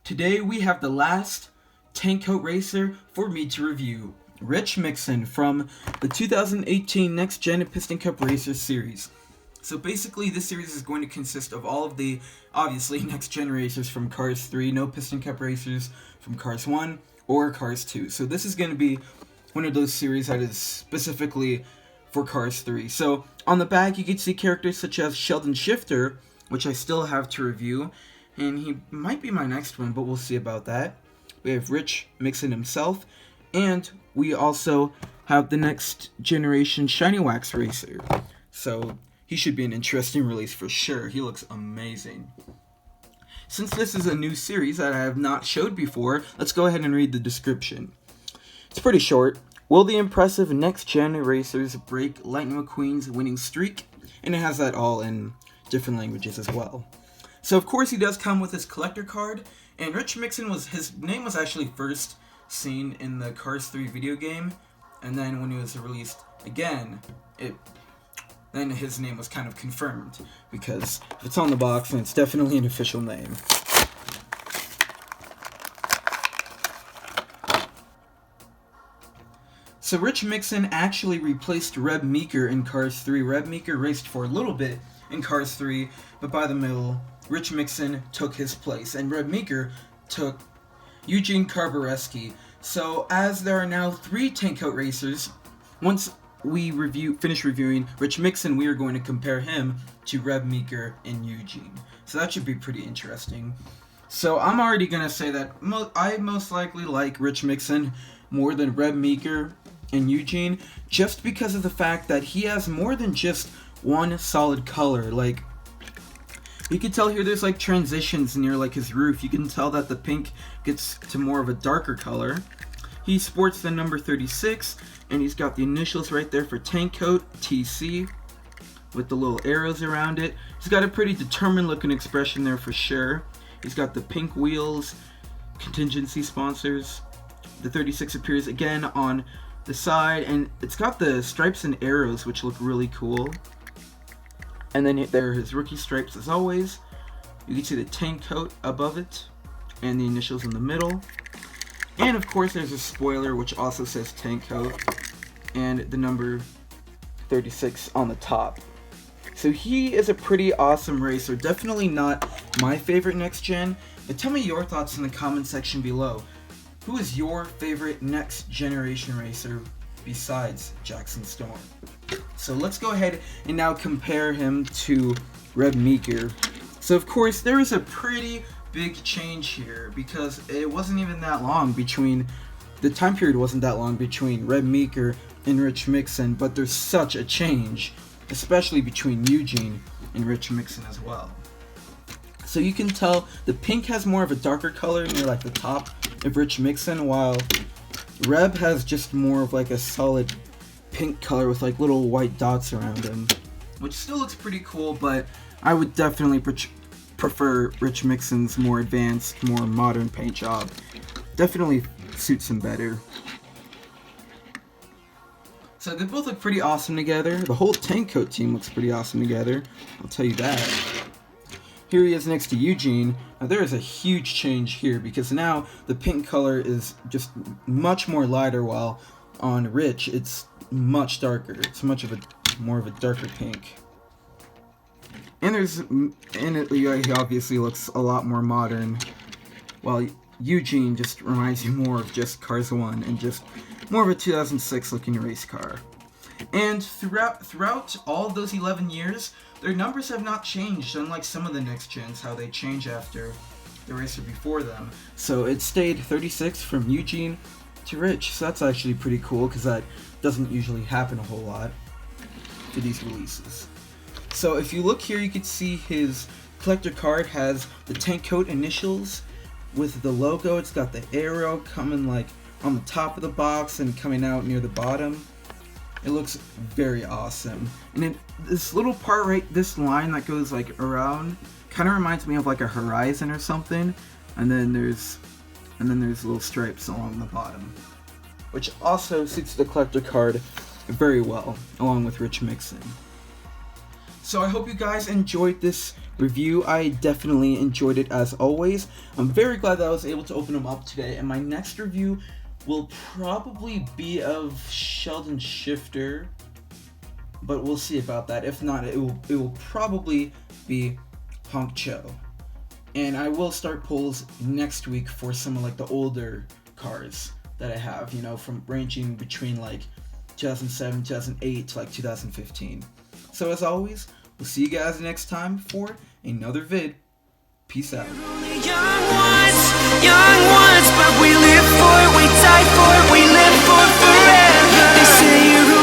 Today we have the last tank coat racer for me to review, Rich Mixon from the 2018 Next Gen Piston Cup Racer series. So basically this series is going to consist of all of the, obviously, Next Gen racers from Cars 3, no Piston Cup racers from Cars 1 or Cars 2. So this is going to be one of those series that is specifically for Cars 3. So on the back you can see characters such as Sheldon Shifter, which I still have to review, and he might be my next one, but we'll see about that. We have Rich Mixon himself, and we also have the next generation Shiny Wax Racer. So he should be an interesting release for sure. He looks amazing. Since this is a new series that I have not showed before, let's go ahead and read the description. It's pretty short. Will the impressive Next Gen racers break Lightning McQueen's winning streak? And it has that all in different languages as well. So of course he does come with his collector card, and Rich Mixon his name was actually first seen in the Cars 3 video game, and then when he was released again, then his name was kind of confirmed, because if it's on the box, then it's definitely an official name. So Rich Mixon actually replaced Reb Meeker in Cars 3. Reb Meeker raced for a little bit in Cars 3, but by the middle, Rich Mixon took his place, and Reb Meeker took Eugene Carbureski. So as there are now 3 tank coat racers, once we finish reviewing Rich Mixon, we are going to compare him to Reb Meeker and Eugene. So that should be pretty interesting. So I'm already going to say that I most likely like Rich Mixon more than Reb Meeker and Eugene, just because of the fact that he has more than just one solid color. Like, you can tell here there's like transitions near like his roof. You can tell that the pink gets to more of a darker color. He sports the number 36, and he's got the initials right there for tank coat, TC, with the little arrows around it. He's got a pretty determined looking expression there for sure. He's got the pink wheels, contingency sponsors. The 36 appears again on the side, and it's got the stripes and arrows, which look really cool. And then there are his rookie stripes as always. You can see the tank coat above it, and the initials in the middle. And of course there's a spoiler which also says tank coat, and the number 36 on the top. So he is a pretty awesome racer. Definitely not my favorite next gen, but tell me your thoughts in the comment section below. Who is your favorite next generation racer besides Jackson Storm? So let's go ahead and now compare him to Reb Meeker. So of course there is a pretty big change here, because it wasn't even that long between, the time period wasn't that long between Reb Meeker and Rich Mixon, but there's such a change, especially between Eugene and Rich Mixon as well. So you can tell the pink has more of a darker color near like the top of Rich Mixon, while Reb has just more of like a solid pink color with like little white dots around him, which still looks pretty cool, but I would definitely prefer Rich Mixon's more advanced, more modern paint job. Definitely suits him better. So they both look pretty awesome together. The whole tank coat team looks pretty awesome together, I'll tell you that. Here he is next to Eugene. Now there is a huge change here, because now the pink color is just much more lighter, while on Rich it's much darker. It's more of a darker pink. And he obviously looks a lot more modern, while Eugene just reminds you more of just Cars 1 and just more of a 2006 looking race car. And throughout all of those 11 years, their numbers have not changed, unlike some of the next gens, how they change after the racer before them. So it stayed 36 from Eugene to Rich, so that's actually pretty cool, because that doesn't usually happen a whole lot for these releases. So if you look here, you can see his collector card has the tank coat initials with the logo. It's got the arrow coming like on the top of the box and coming out near the bottom. It looks very awesome. And then this little part right, this line that goes like around, kind of reminds me of like a horizon or something. And then there's little stripes along the bottom, which also suits the collector card very well, along with Rich Mixon. So I hope you guys enjoyed this review. I definitely enjoyed it as always. I'm very glad that I was able to open them up today, and my next review will probably be of Sheldon Shifter, but we'll see about that. If not, it will probably be Honk Cho. And I will start polls next week for some of like the older cars that I have, you know, from ranging between like 2007, 2008 to like 2015. So as always, we'll see you guys next time for another vid. Peace out. Young ones, but we live for, we die for, we live for forever. They say you're